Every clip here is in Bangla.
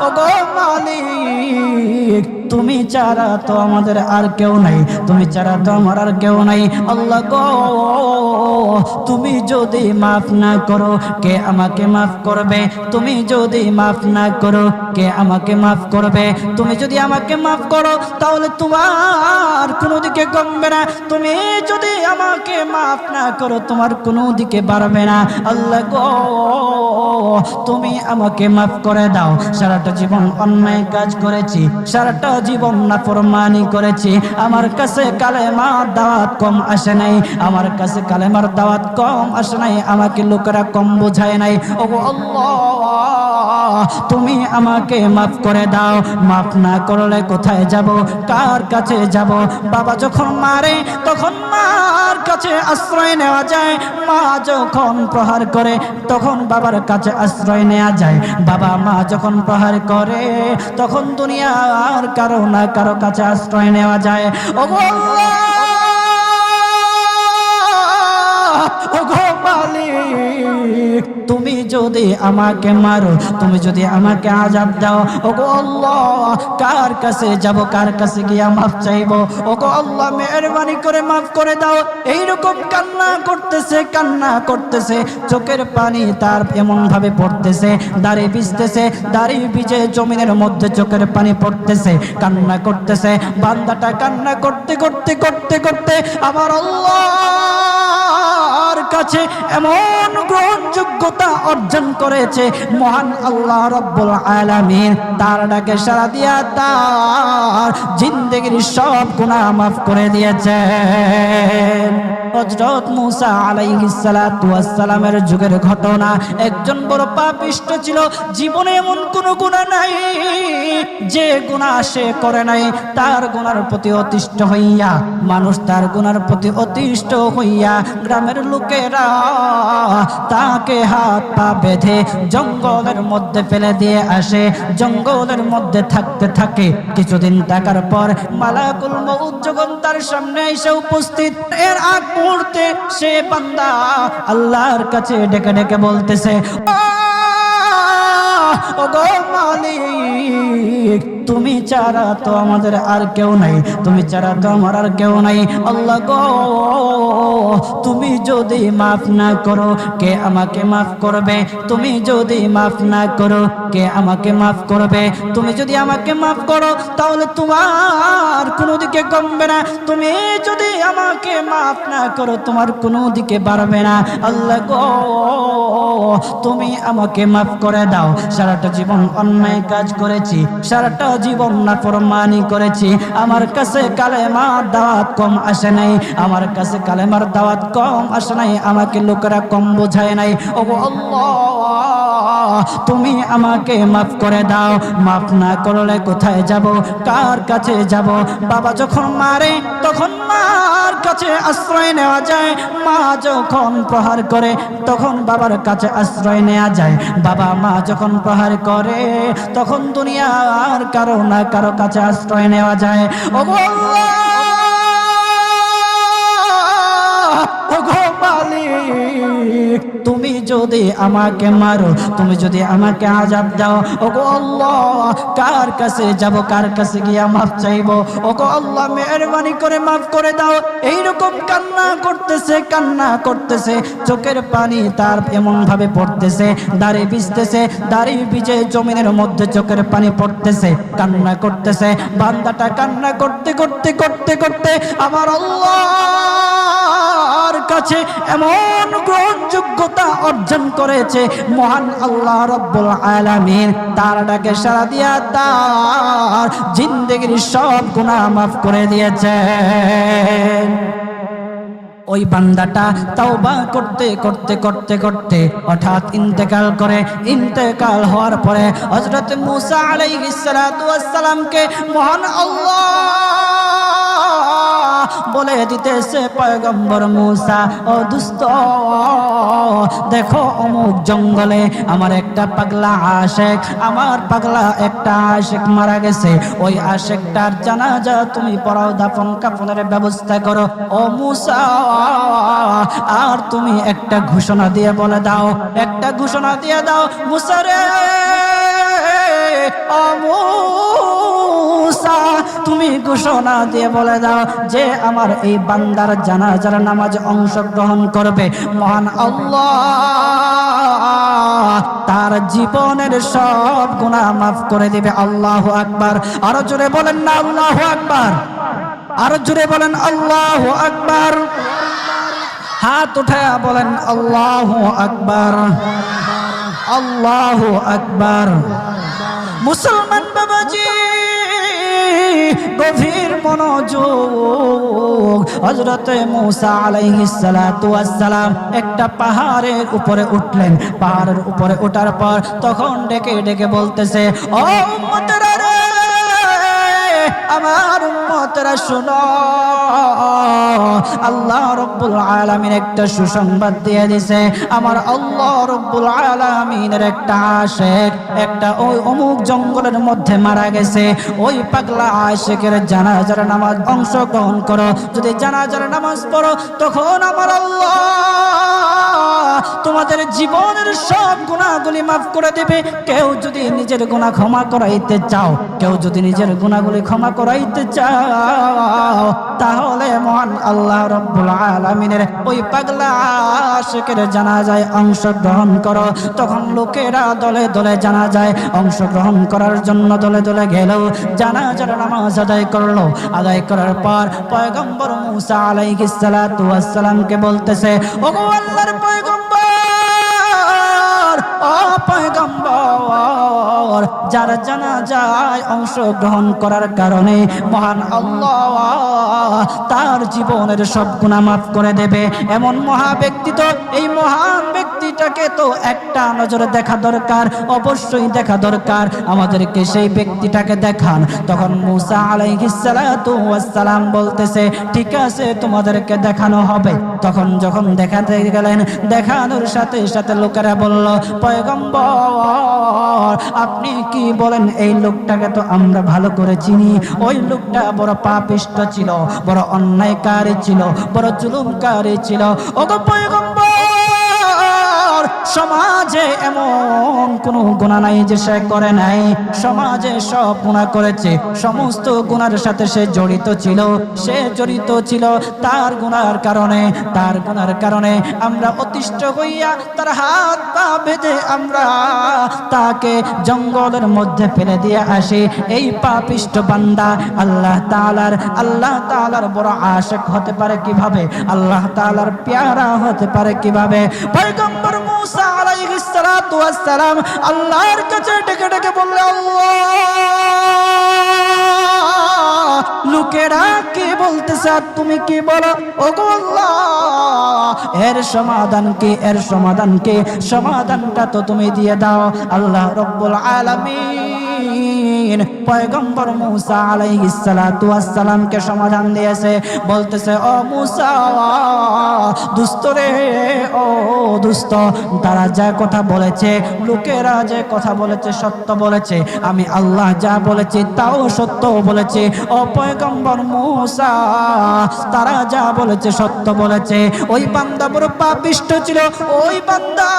ওগো মালিক তুমি ছাড়া তো আমাদের আর কেউ নাই, তুমি ছাড়া তো আমার আর কেউ নাই। আল্লাহ গো তুমি যদি মাফ না করো কে আমাকে মাফ করবে? তুমি যদি মাফ না করো কে আমাকে মাফ করবে? তুমি যদি আমাকে মাফ করো তাহলে তোমার কোনো দিকে কমবে না, তুমি যদি আমাকে মাফ না করো তোমার কোনো দিকে বাড়বে না। আল্লাহ গো তুমি আমাকে মাফ করে দাও। সারাটা জীবন অন্যায় কাজ করেছি, সারাটা জীবন নাফরমানি করেছি, আমার কাছে কালেমার দাওয়াত কম আসে নাই, আমার কাছে কালেমার দাওয়াত কম আসে নাই, আমাকে লোকেরা কম বোঝায় নাই। ওগো আল্লাহ তুমি আমাকে মাফ করে দাও। মাফ না করলে কোথায় যাব, কার কাছে যাব? বাবা যখন মারে তখন মার কাছে আশ্রয় নেওয়া যায়, মা যখন প্রহার করে তখন বাবার কাছে আশ্রয় নেওয়া যায়, বাবা মা যখন প্রহার করে তখন দুনিয়ার কারো না কারো কাছে আশ্রয় নেওয়া যায়। ওগো আল্লাহ ওগো মালিক তুমি যদি আমাকে মারো, তুমি যদি আমাকে আযাব দাও, ওগো আল্লাহ কার কাছে যাব, কার কাছে গিয়া মাফ চাইবো? ওগো আল্লাহ মেহেরবানি করে মাফ করে দাও। এইরকম কান্না করতেছে, কান্না করতেছে, চোখের পানি তার এমন ভাবে পড়তেছে, দাড়ি ভিজতেছে, দাড়ি ভিজে জমিনের মধ্যে চোখের পানি পড়তেছে, কান্না করতেছে। বান্দাটা কান্না করতে করতে করতে করতে আমার আল্লাহর কাছে এমন গ্রহণযোগ্যতা অর্জন করেছে, মহান আল্লাহ রাব্বুল আলামিন তার ডাকে সাড়া দিয়া তার জিন্দেগির সব গুনাহ মাফ করে দিয়েছেন। হযরত মূসা আলাইহিস সালাতু ওয়াস সালামের যুগের ঘটনা। একজন বড় পাপিষ্ঠ ছিল, জীবনে এমন কোন গুনাহ নাই যে গুনাহ সে করে নাই। তার গুনার প্রতি অতিষ্ঠ হইয়া, মানুষ তার গুনার প্রতি অতিষ্ঠ হইয়া গ্রামের লোকেরা তাকে হাত পা বেঁধে জঙ্গলের মধ্যে ফেলে দিয়ে আসে। জঙ্গলের মধ্যে থাকতে থাকে, কিছুদিন থাকার পর মালাকুল মউত যখন তার সামনে এসে উপস্থিত, এর আগ মুহূর্তে সে বান্দা আল্লাহর কাছে ডেকে ডেকে বলতেছে, ওগো মালিক তুমি ছাড়া তো আমাদের আর কেউ নাই, তুমি ছাড়া তো আমার আর কেউ নাই। আল্লাহ গো তুমি যদি মাফ না করো কে আমাকে মাফ করবে? তুমি যদি মাফ না করো কে আমাকে মাফ করবে? তুমি যদি আমাকে মাফ করো তাহলে তোমার কোনো দিকে কমবে না, তুমি যদি আমাকে মাফ না করো তোমার কোনো দিকে বাড়বে না। আল্লাহ গো তুমি আমাকে মাফ করে দাও। সারাটা জীবন অন্যায় কাজ করেছি, সারাটা জীবন নাফরমানি করেছি, আমার কাছে কালেমার দাওয়াত কম আসে নাই, আমার কাছে কালেমার দাওয়াত কম আসে নাই, আমাকে লোকেরা কম বোঝায় নাই। ওগো আল্লাহ তুমি আমাকে মাফ করে দাও। মাফ না করলে কোথায় যাব, কার কাছে যাব? বাবা যখন মারে তখন মার কাছে আশ্রয় নেওয়া যায়, মা যখন প্রহার করে তখন বাবার কাছে আশ্রয় নেওয়া যায়, বাবা মা যখন প্রহার করে তখন দুনিয়ার কারো না কারো কাছে আশ্রয় নেওয়া যায়। ওগো আল্লাহ ওগো মালিক তুমি যদি আমাকে মারো, তুমি যদি আমাকে আযাব দাও, ওগো আল্লাহ কার কাছে যাব, কার কাছে গিয়া মাফ চাইবো? ওগো আল্লাহ মেহেরবানি করে মাফ করে দাও। এইরকম কান্না করতেছে, কান্না করতেছে, চোখের পানি তার এমন ভাবে পড়তেছে, দাড়ি ভিজতেছে, দাড়ি ভিজে জমিনের মধ্যে চোখের পানি পড়তেছে, কান্না করতেছে। বান্দাটা কান্না করতে করতে করতে করতে আমার আল্লাহর কাছে এমন গ্রহণযোগ্যতা অর্জন করেছে, মহান আল্লাহ রাব্বুল আলামিন তার ডাকে সাড়া দিয়া তার জিন্দেগির সব গুনাহ মাফ করে দিয়েছেন। ওই বান্দাটা তওবা করতে করতে করতে করতে হঠাৎ ইন্তেকাল করে। ইন্তেকাল হওয়ার পরে হযরত মূসা আলাইহিস সালাতু ওয়াস সালামকে মহান আল্লাহ বলে দিতেছে, পয়গম্বর মূসা ও দোস্ত দেখো অমুক জঙ্গলে আমার একটা পাগলা আশিক, আমার পাগলা একটা আশিক মারা গেছে, ওই আশিকটার জানাজা তুমি পড়াও, দাফন কাফনের ব্যবস্থা করো। ও মূসা আর তুমি একটা ঘোষণা দিয়ে বলে দাও, একটা ঘোষণা দিয়ে দাও, মূসা রে ও ঘোষণা দিয়ে বলে দাও যে আমার এই বান্দার জানাজার নামাজ অংশগ্রহণ করবে, মহান আল্লাহ তার জীবনের সব গুনাহ মাফ করে দিবে। আল্লাহু আকবার। আরো জোরে বলেন না আল্লাহু আকবার, আরো জোরে বলেন আল্লাহু আকবার। হাত উঠায়া বলেন আল্লাহু আকবার, আল্লাহু আকবার। মুসলমান বাবাজি গভীর মনোযোগ। হযরত মুসা আলাইহিস সালাতু ওয়াস সালাম একটা পাহাড়ের উপরে উঠলেন। পাহাড়ের উপরে ওঠার পর তখন ডেকে ডেকে বলতেছে, ও উম্মতেরা রে, আমার উম্মতেরা শোনো, আল্লাহ রাব্বুল আলামিন একটা সুসংবাদ দিয়ে দিয়েছে। আমার আল্লাহ রাব্বুল আলামিনের একটা আশিক একটা ওই অমুক জঙ্গলের মধ্যে মারা গেছে। ওই পাগলা আশিকের জানাজার নামাজ অংশগ্রহণ করো। যদি জানাজার নামাজ পড়ো তখন আমার আল্লাহ তোমাদের জীবনের সব গুনাহগুলি মাফ করে দেবে। কেউ যদি নিজের গুনাহ ক্ষমা করাইতে চাও, কেউ যদি নিজের গুনাহগুলি ক্ষমা করাইতে চাও, তাহলে মহান আল্লাহ রাব্বুল আলামিনের ওই পাগলা আশিকের জানাজায় অংশগ্রহণ করো। তখন লোকেরা দলে দলে জানাজায় অংশগ্রহণ করার জন্য দলে দলে গেল। জানাজার নামাজ আদায় করলো। আদায় করার পর পয়গম্বর মুসা আলাইহিস সালাতু ওয়াস সালামকে বলতেছে, ওগো আল্লাহর পয়গম্বর, ও পয়গম্বর, যার জানাজায় অংশগ্রহণ করার কারণে মহান আল্লাহ তার জীবনের সব গুনাহ মাফ করে দেবে। এমন মহা ব্যক্তি, তো এই মহান ব্যক্তিটাকে তো একটা নজরে দেখা দরকার, অবশ্যই দেখা দরকার। আমাদেরকে সেই ব্যক্তিটাকে দেখান। তখন মুসা আলাইহিস সালাতু ওয়াস সালাম বলতেছে, ঠিক আছে, তোমাদেরকে দেখানো হবে। তখন যখন দেখাতে গেলেন, দেখানোর সাথে সাথে লোকেরা বলল, পয়গম্বর আপনি কি বলেন, এই লোকটাকে তো আমরা ভালো করে চিনি। ওই লোকটা বড় পাপিষ্ট ছিল, বড় অন্যায়কারী ছিল, বড় জুলুমকারী ছিল। ওগো পয়গম্বর, সমাজে এমন কোন গুনাহ নাই যে সে করে নাই। সমাজে সব গুনাহ করেছে, সমস্ত গুনাহের সাথে সে জড়িত ছিল। সে জড়িত ছিল, তার গুনাহের কারণে আমরা অতিষ্ঠ হইয়া তার হাত পা বেঁধে আমরা তাকে জঙ্গলের মধ্যে ফেলে দিয়ে আসি। এই পাপিষ্ট বান্দা আল্লাহ তাআলার বড় আশিক হতে পারে কিভাবে? আল্লাহ তাআলার পেয়ারা হতে পারে কিভাবে? পয়গম্বর মুসা আলাইহিস সালাতু ওয়াস সালাম আল্লাহর কাছে ডেকে ডেকে বললে, আল্লাহ, লোকেরা কি বলতেছে আর তুমি কি বলো? ওগো আল্লাহ, এর সমাধান কি? এর সমাধান কি? সমাধানটা তো তুমি দিয়ে দাও। আল্লাহ রাব্বুল আলামিন পয়গম্বর মুসা আলাইহিস সালাতু ওয়াস সালামকে সমাধান দিয়েছে। বলতেছে, ও মুসা, দুষ্ট রে, ও দুষ্ট, তারা যা কথা বলেছে, লোকেরা যে কথা বলেছে সত্য বলেছে। আমি আল্লাহ যা বলেছি তাও সত্য বলেছে। ও পয়গম্বর মুসা, তারা যা বলেছে সত্য বলেছে। ওই বান্দা বড় পাপিষ্ট ছিল, ওই বান্দা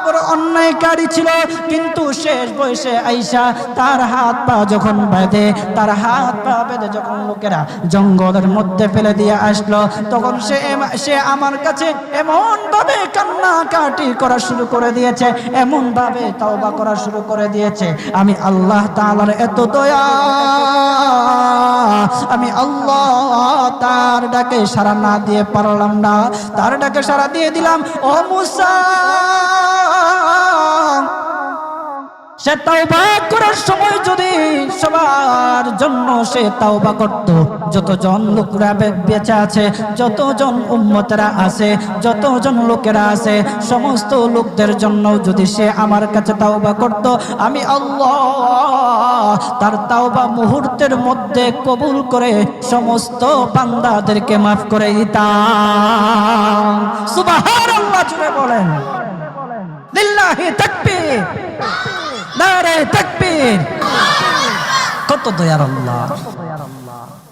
বড় অন্যায়কারী ছিল, কিন্তু শেষ বয়সে আইসা তার হাত পা যখন বেঁধে যখন লোকেরা জঙ্গলের মধ্যে ফেলে দিয়ে আসলো, তখন সে আমার কাছে এমন ভাবে কান্নাকাটি করা শুরু করে দিয়েছে, এমন ভাবে তওবা করা শুরু করে দিয়েছে। আমি আল্লাহ তাআলার এত দয়া, আমি আল্লাহ তার ডাকে সাড়া না দিয়ে পারলাম না। তার ডাকে সাড়া দিয়ে দিলাম। ও মুসা, সে তাওবা করার সময় যদি সবার জন্য সে তাওবা করত, যতজন লোকরা বেঁচে আছে, যতজন উম্মতেরা আছে, যতজন লোকেরা আছে, সমস্ত লোকদের জন্য যদি সে আমার কাছে তাওবা করত, আমি আল্লাহ তার তাওবা মুহূর্তের মধ্যে কবুল করে সমস্ত বান্দাদেরকে মাফ করে দিতাম। সুবহানাল্লাহ, জুড়ে বলেন লিল্লাহি তাকবীর, নারে তাকবীর। কত দয়ার আল্লাহ।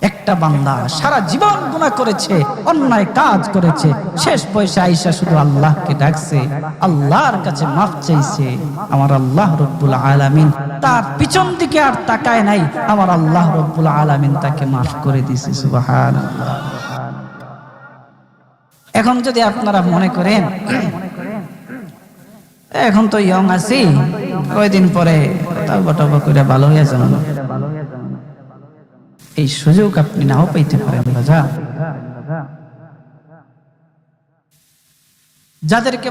একটা বান্দা সারা জীবন গুনাহ করেছে, অন্যায় কাজ করেছে, শেষ বয়সে আইসা শুধু আল্লাহকে ডাকছে, আল্লাহর কাছে মাফ চাইছে। আমার আল্লাহ রব্বুল আলামিন তার পিছন দিকে আর তাকায় নাই, আমার আল্লাহ রব্বুল আলামিন তাকে মাফ করে দিয়েছে। সুবহানাল্লাহ। এখন যদি আপনারা মনে করেন এখন তো ইয়ং আছি, কয়দিন পরে তাওবা টাওবা করে ভালো হয়ে যাবে, এই সুযোগ আপনি নাও পাইতে পারেন। যাদেরকে